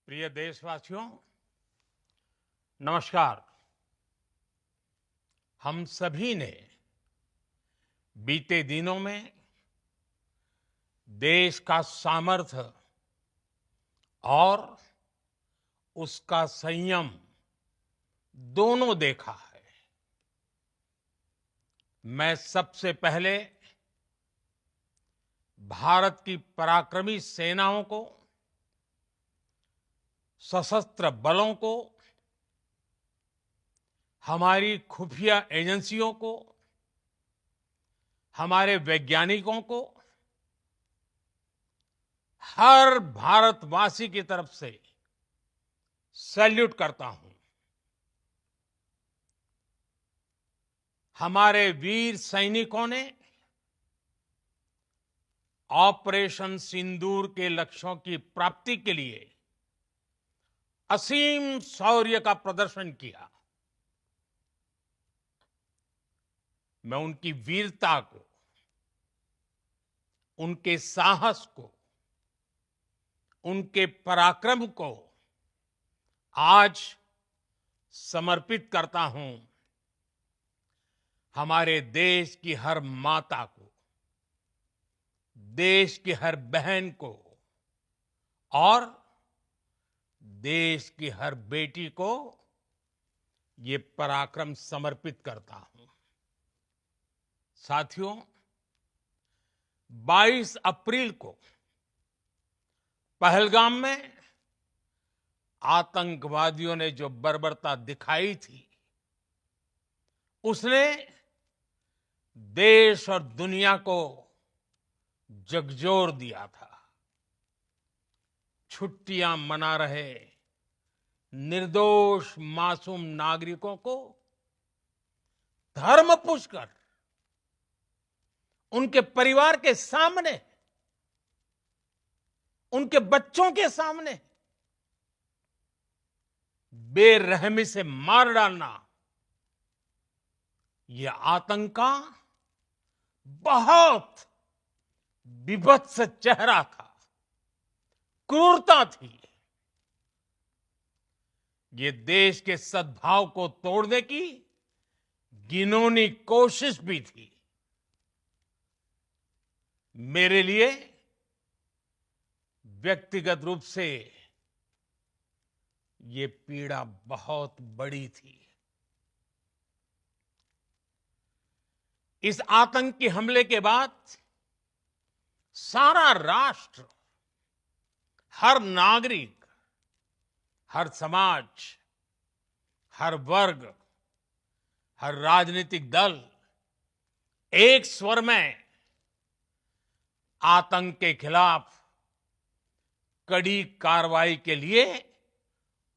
प्रिय देशवासियों, नमस्कार। हम सभी ने बीते दिनों में देश का सामर्थ्य और उसका संयम दोनों देखा है। मैं सबसे पहले भारत की पराक्रमी सेनाओं को, सशस्त्र बलों को, हमारी खुफिया एजेंसियों को, हमारे वैज्ञानिकों को, हर भारतवासी की तरफ से सैल्यूट करता हूं। हमारे वीर सैनिकों ने ऑपरेशन सिंदूर के लक्ष्यों की प्राप्ति के लिए असीम शौर्य का प्रदर्शन किया। मैं उनकी वीरता को, उनके साहस को, उनके पराक्रम को आज समर्पित करता हूं। हमारे देश की हर माता को, देश की हर बहन को और देश की हर बेटी को ये पराक्रम समर्पित करता हूं। साथियों, 22 अप्रैल को पहलगाम में आतंकवादियों ने जो बर्बरता दिखाई थी, उसने देश और दुनिया को झकझोर दिया था। छुट्टियां मना रहे निर्दोष मासूम नागरिकों को धर्म पूछकर उनके परिवार के सामने, उनके बच्चों के सामने बेरहमी से मार डालना, यह आतंक का बहुत विभत्स चेहरा था, क्रूरता थी। ये देश के सद्भाव को तोड़ने की घिनौनी कोशिश भी थी। मेरे लिए व्यक्तिगत रूप से ये पीड़ा बहुत बड़ी थी। इस आतंकी हमले के बाद सारा राष्ट्र, हर नागरिक, हर समाज, हर वर्ग, हर राजनीतिक दल एक स्वर में आतंक के खिलाफ कड़ी कार्रवाई के लिए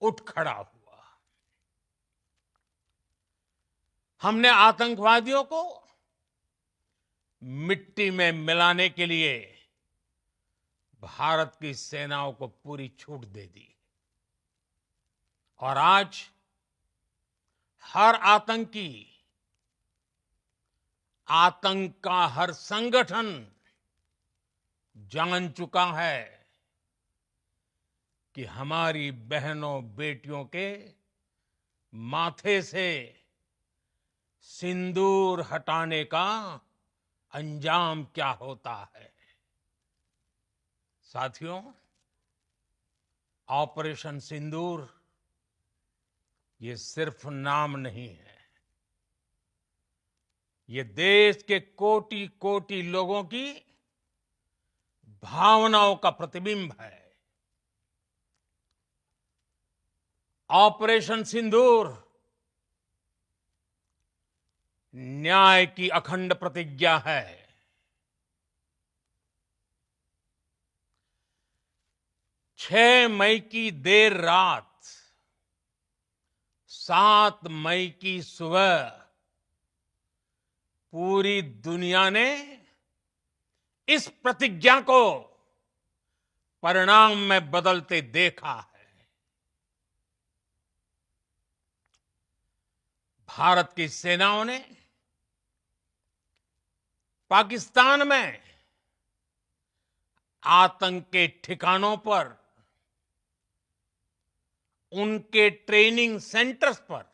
उठ खड़ा हुआ। हमने आतंकवादियों को मिट्टी में मिलाने के लिए भारत की सेनाओं को पूरी छूट दे दी और आज हर आतंकी, आतंक का हर संगठन जान चुका है कि हमारी बहनों बेटियों के माथे से सिंदूर हटाने का अंजाम क्या होता है। साथियों, ऑपरेशन सिंदूर ये सिर्फ नाम नहीं है, ये देश के कोटि कोटि लोगों की भावनाओं का प्रतिबिंब है। ऑपरेशन सिंदूर न्याय की अखंड प्रतिज्ञा है। 6 मई की देर रात, 7 मई की सुबह पूरी दुनिया ने इस प्रतिज्ञा को परिणाम में बदलते देखा है। भारत की सेनाओं ने पाकिस्तान में आतंक के ठिकानों पर उनके ट्रेनिंग सेंटर्स पर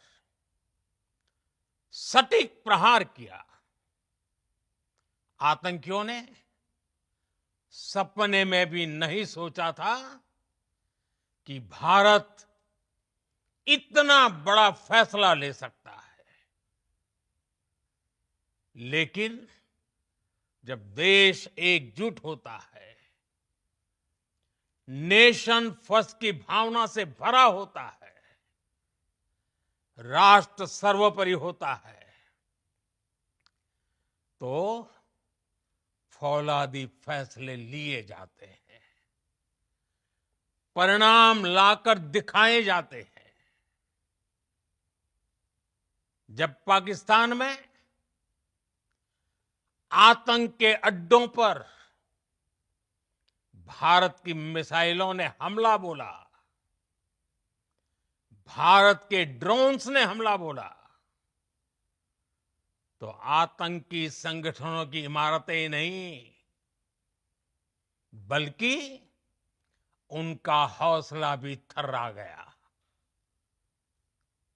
सटीक प्रहार किया। आतंकियों ने सपने में भी नहीं सोचा था कि भारत इतना बड़ा फैसला ले सकता है। लेकिन जब देश एकजुट होता है, नेशन फर्स्ट की भावना से भरा होता है, राष्ट्र सर्वोपरि होता है, तो फौलादी फैसले लिए जाते हैं, परिणाम लाकर दिखाए जाते हैं। जब पाकिस्तान में आतंक के अड्डों पर भारत की मिसाइलों ने हमला बोला, भारत के ड्रोन्स ने हमला बोला, तो आतंकी संगठनों की इमारतें नहीं, बल्कि उनका हौसला भी थर्रा गया।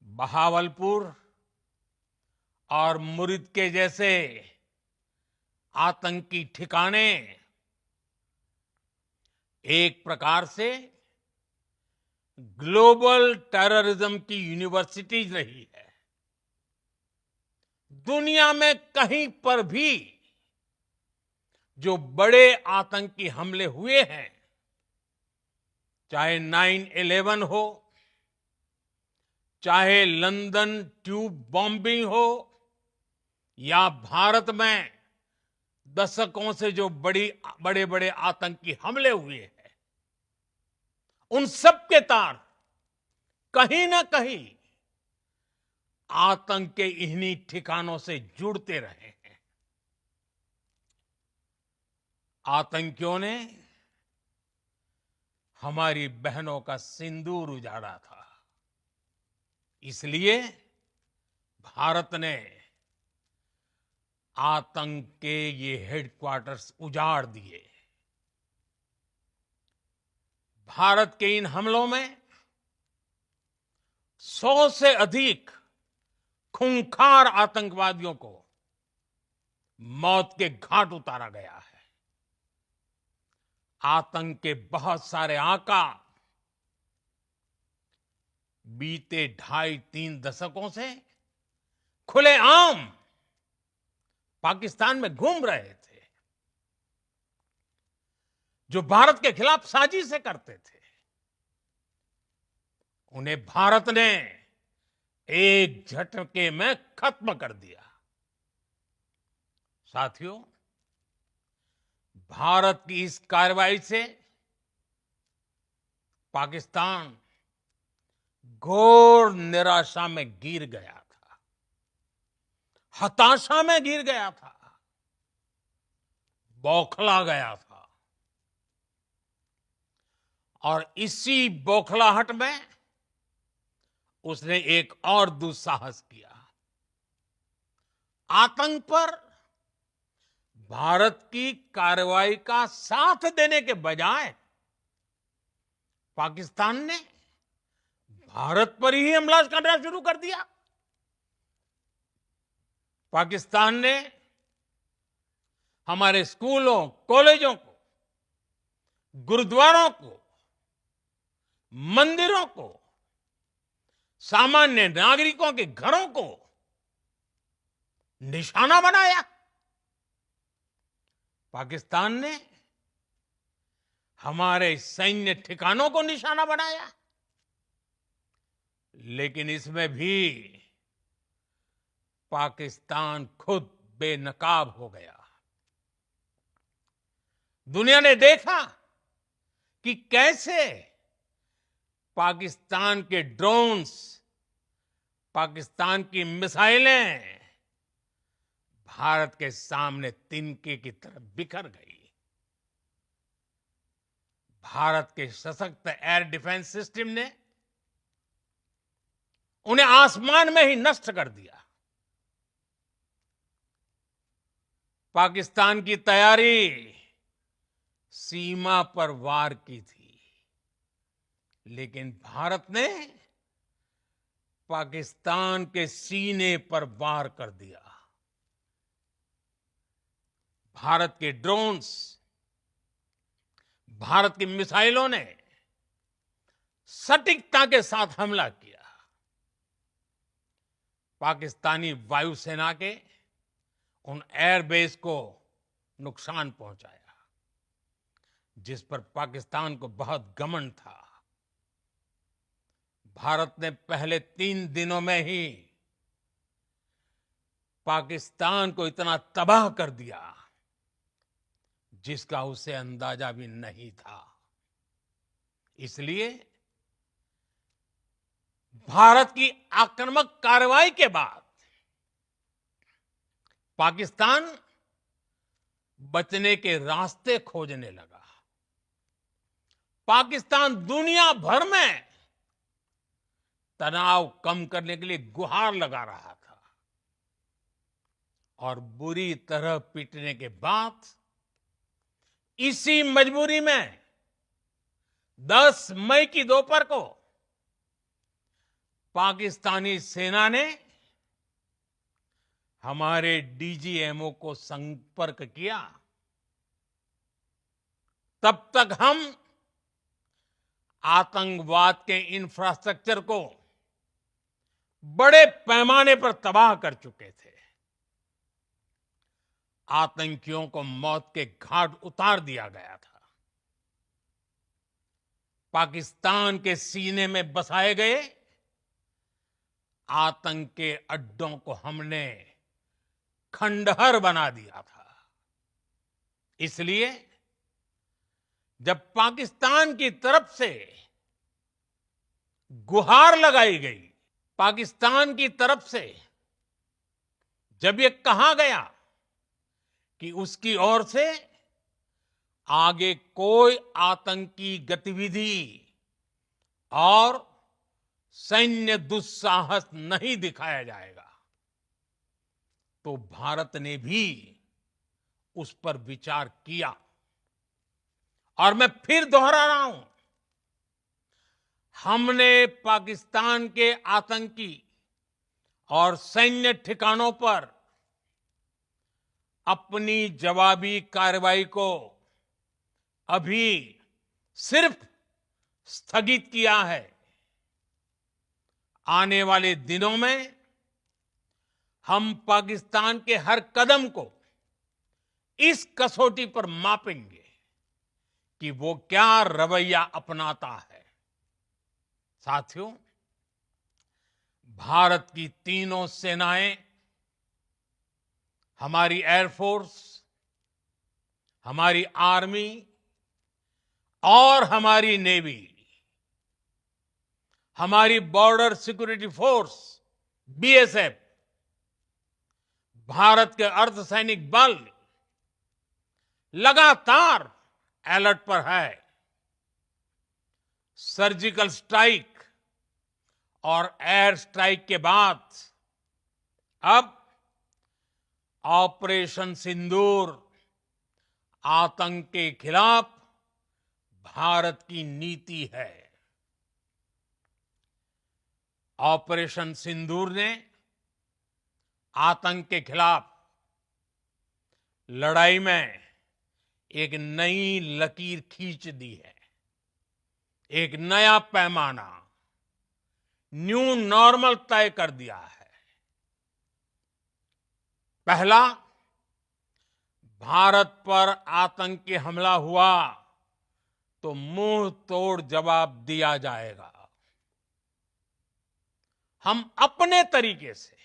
बहावलपुर और मुरिद के जैसे आतंकी ठिकाने एक प्रकार से ग्लोबल टेररिज्म की यूनिवर्सिटीज रही है। दुनिया में कहीं पर भी जो बड़े आतंकी हमले हुए हैं, चाहे 9/11 हो, चाहे लंदन ट्यूब बॉम्बिंग हो, या भारत में दशकों से जो बड़े बड़े आतंकी हमले हुए हैं, उन सब के तार कहीं ना कहीं आतंक के इन्हीं ठिकानों से जुड़ते रहे हैं। आतंकियों ने हमारी बहनों का सिंदूर उजाड़ा था, इसलिए भारत ने आतंक के ये हेडक्वार्टर्स उजाड़ दिए। भारत के इन हमलों में 100 से अधिक खूंखार आतंकवादियों को मौत के घाट उतारा गया है। आतंक के बहुत सारे आका बीते 2.5-3 दशकों से खुलेआम पाकिस्तान में घूम रहे थे, जो भारत के खिलाफ साजिशें करते थे। उन्हें भारत ने एक झटके में खत्म कर दिया। साथियों, भारत की इस कार्रवाई से पाकिस्तान घोर निराशा में गिर गया था, हताशा में गिर गया था, बौखला गया था। और इसी बौखलाहट में उसने एक और दुस्साहस किया। आतंक पर भारत की कार्रवाई का साथ देने के बजाय पाकिस्तान ने भारत पर ही हमला करना शुरू कर दिया। पाकिस्तान ने हमारे स्कूलों, कॉलेजों को, गुरुद्वारों को, मंदिरों को, सामान्य नागरिकों के घरों को निशाना बनाया। पाकिस्तान ने हमारे सैन्य ठिकानों को निशाना बनाया। लेकिन इसमें भी पाकिस्तान खुद बेनकाब हो गया। दुनिया ने देखा कि कैसे पाकिस्तान के ड्रोन्स, पाकिस्तान की मिसाइलें भारत के सामने तिनके की तरह बिखर गई। भारत के सशक्त एयर डिफेंस सिस्टम ने उन्हें आसमान में ही नष्ट कर दिया। पाकिस्तान की तैयारी सीमा पर वार की थी, लेकिन भारत ने पाकिस्तान के सीने पर वार कर दिया। भारत के ड्रोन्स, भारत की मिसाइलों ने सटीकता के साथ हमला किया। पाकिस्तानी वायुसेना के उन एयरबेस को नुकसान पहुंचाया, जिस पर पाकिस्तान को बहुत घमंड था। भारत ने पहले 3 दिनों में ही पाकिस्तान को इतना तबाह कर दिया जिसका उसे अंदाजा भी नहीं था। इसलिए भारत की आक्रामक कार्रवाई के बाद पाकिस्तान बचने के रास्ते खोजने लगा। पाकिस्तान दुनिया भर में तनाव कम करने के लिए गुहार लगा रहा था और बुरी तरह पीटने के बाद इसी मजबूरी में 10 मई की दोपहर को पाकिस्तानी सेना ने हमारे डीजीएमओ को संपर्क किया। तब तक हम आतंकवाद के इंफ्रास्ट्रक्चर को बड़े पैमाने पर तबाह कर चुके थे। आतंकियों को मौत के घाट उतार दिया गया था। पाकिस्तान के सीने में बसाए गए आतंक के अड्डों को हमने खंडहर बना दिया था। इसलिए जब पाकिस्तान की तरफ से गुहार लगाई गई, पाकिस्तान की तरफ से जब ये कहा गया कि उसकी ओर से आगे कोई आतंकी गतिविधि और सैन्य दुस्साहस नहीं दिखाया जाएगा, तो भारत ने भी उस पर विचार किया। और मैं फिर दोहरा रहा हूं, हमने पाकिस्तान के आतंकी और सैन्य ठिकानों पर अपनी जवाबी कार्रवाई को अभी सिर्फ स्थगित किया है। आने वाले दिनों में हम पाकिस्तान के हर कदम को इस कसौटी पर मापेंगे कि वो क्या रवैया अपनाता है। साथियों, भारत की तीनों सेनाएं, हमारी एयरफोर्स, हमारी आर्मी और हमारी नेवी, हमारी border security force BSF, Bharat के अर्धसैनिक बल लगातार अलर्ट पर है। सर्जिकल स्ट्राइक और एयर स्ट्राइक के बाद अब ऑपरेशन सिंदूर आतंक के खिलाफ भारत की नीति है। ऑपरेशन सिंदूर ने आतंक के खिलाफ लड़ाई में एक नई लकीर खींच दी है। एक नया पैमाना, न्यू नॉर्मल तय कर दिया है। पहला, भारत पर आतंकी हमला हुआ तो मुंह तोड़ जवाब दिया जाएगा। हम अपने तरीके से,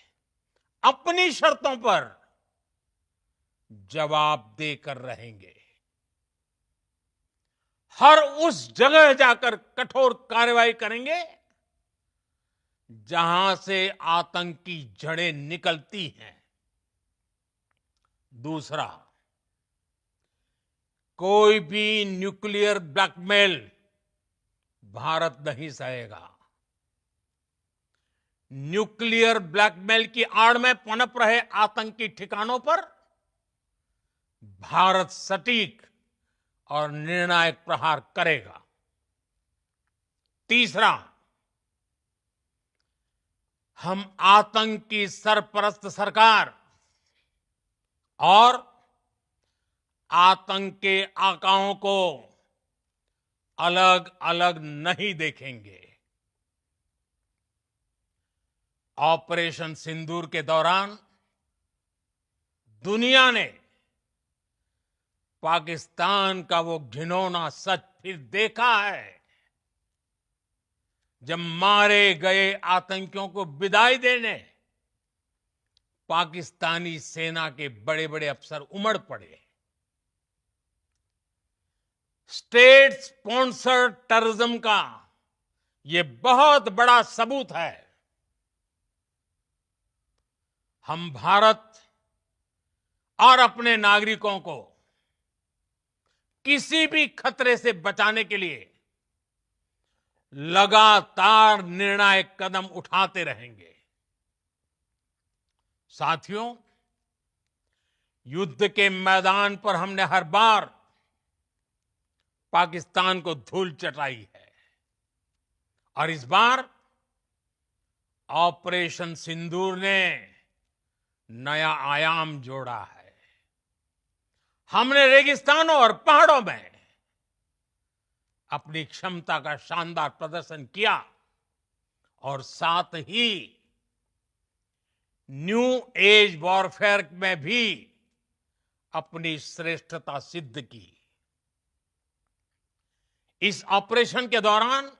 अपनी शर्तों पर जवाब देकर रहेंगे। हर उस जगह जाकर कठोर कार्रवाई करेंगे जहां से आतंक की जड़ें निकलती हैं। दूसरा, कोई भी न्यूक्लियर ब्लैकमेल भारत नहीं सहेगा। न्यूक्लियर ब्लैकमेल की आड़ में पनप रहे आतंकी ठिकानों पर भारत सटीक और निर्णायक प्रहार करेगा। तीसरा, हम आतंक की सरपरस्त सरकार और आतंक के आकाओं को अलग अलग नहीं देखेंगे। ऑपरेशन सिंदूर के दौरान दुनिया ने पाकिस्तान का वो घिनौना सच फिर देखा है, जब मारे गए आतंकियों को विदाई देने पाकिस्तानी सेना के बड़े बड़े अफसर उमड़ पड़े। स्टेट स्पॉन्सर्ड टेररिज्म का ये बहुत बड़ा सबूत है। हम भारत और अपने नागरिकों को किसी भी खतरे से बचाने के लिए लगातार निर्णायक कदम उठाते रहेंगे। साथियों, युद्ध के मैदान पर हमने हर बार पाकिस्तान को धूल चटाई है और इस बार ऑपरेशन सिंदूर ने नया आयाम जोड़ा है। हमने रेगिस्तानों और पहाड़ों में अपनी क्षमता का शानदार प्रदर्शन किया और साथ ही न्यू एज वॉरफेयर में भी अपनी श्रेष्ठता सिद्ध की। इस ऑपरेशन के दौरान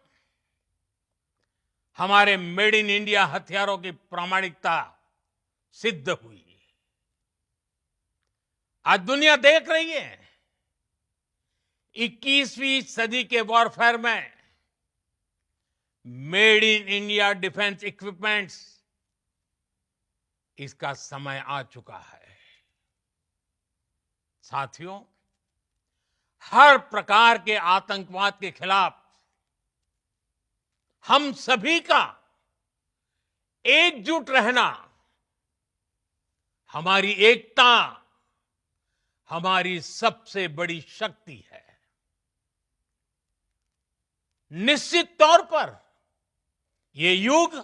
हमारे मेड इन इंडिया हथियारों की प्रामाणिकता सिद्ध हुई। आज दुनिया देख रही है 21वीं सदी के वॉरफेयर में made in India defence equipments, इसका समय आ चुका है। साथियों, हर प्रकार के आतंकवाद के खिलाफ हम सभी का एकजुट रहना, हमारी एकता हमारी सबसे बड़ी शक्ति है। निश्चित तौर पर ये युग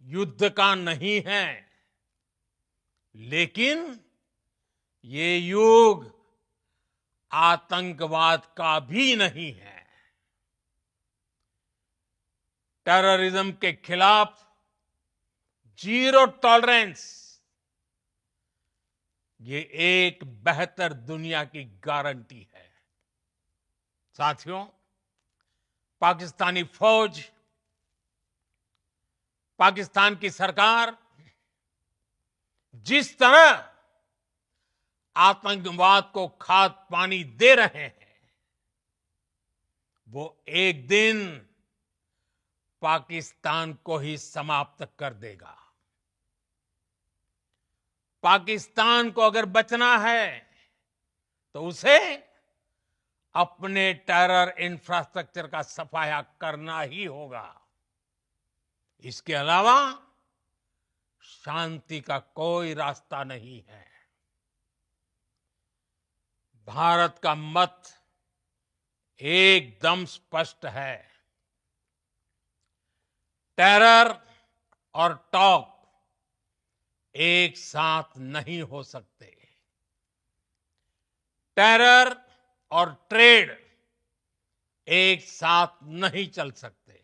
युद्ध का नहीं है, लेकिन ये युग आतंकवाद का भी नहीं है। टेररिज्म के खिलाफ जीरो टॉलरेंस, ये एक बेहतर दुनिया की गारंटी है। साथियों, पाकिस्तानी फौज, पाकिस्तान की सरकार जिस तरह आतंकवाद को खाद पानी दे रहे हैं, वो एक दिन पाकिस्तान को ही समाप्त कर देगा। पाकिस्तान को अगर बचना है तो उसे अपने टेरर इंफ्रास्ट्रक्चर का सफाया करना ही होगा। इसके अलावा शांति का कोई रास्ता नहीं है। भारत का मत एकदम स्पष्ट है। टेरर और टॉक एक साथ नहीं हो सकते। टेरर और ट्रेड एक साथ नहीं चल सकते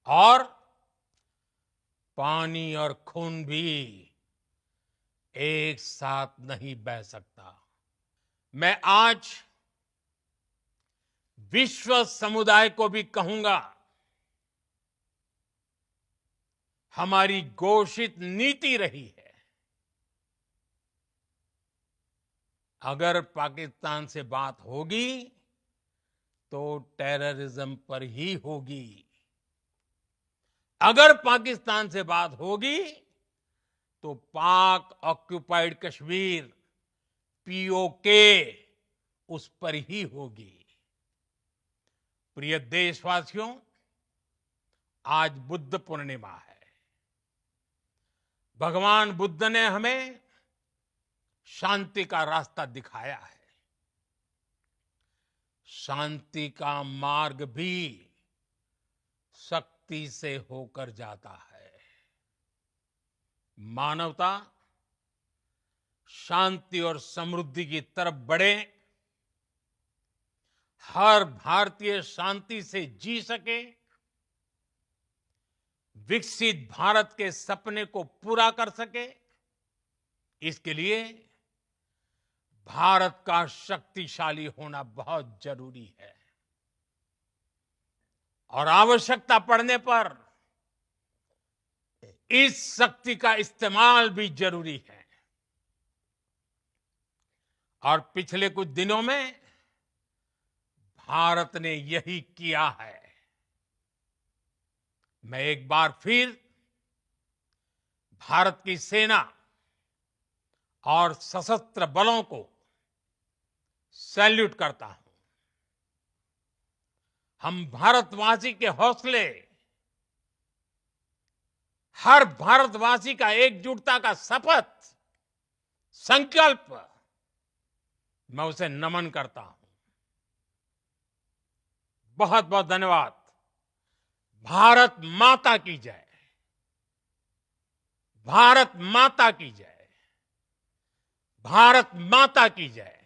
और पानी और खून भी एक साथ नहीं बह सकता। मैं आज विश्व समुदाय को भी कहूंगा, हमारी घोषित नीति रही है, अगर पाकिस्तान से बात होगी तो टेररिज्म पर ही होगी। अगर पाकिस्तान से बात होगी तो पाक ऑक्युपाइड कश्मीर, पीओके, उस पर ही होगी। प्रिय देशवासियों, आज बुद्ध पूर्णिमा है। भगवान बुद्ध ने हमें शांति का रास्ता दिखाया है। शांति का मार्ग भी शक्ति से होकर जाता है। मानवता शांति और समृद्धि की तरफ बढ़े, हर भारतीय शांति से जी सके, विकसित भारत के सपने को पूरा कर सके, इसके लिए भारत का शक्तिशाली होना बहुत जरूरी है। और आवश्यकता पड़ने पर इस शक्ति का इस्तेमाल भी जरूरी है। और पिछले कुछ दिनों में भारत ने यही किया है। मैं एक बार फिर भारत की सेना और सशस्त्र बलों को सैल्यूट करता हूं। हम भारतवासी के हौसले, हर भारतवासी का एकजुटता का शपथ, संकल्प, मैं उसे नमन करता हूं। बहुत बहुत धन्यवाद। भारत माता की जय। भारत माता की जय। भारत माता की जय।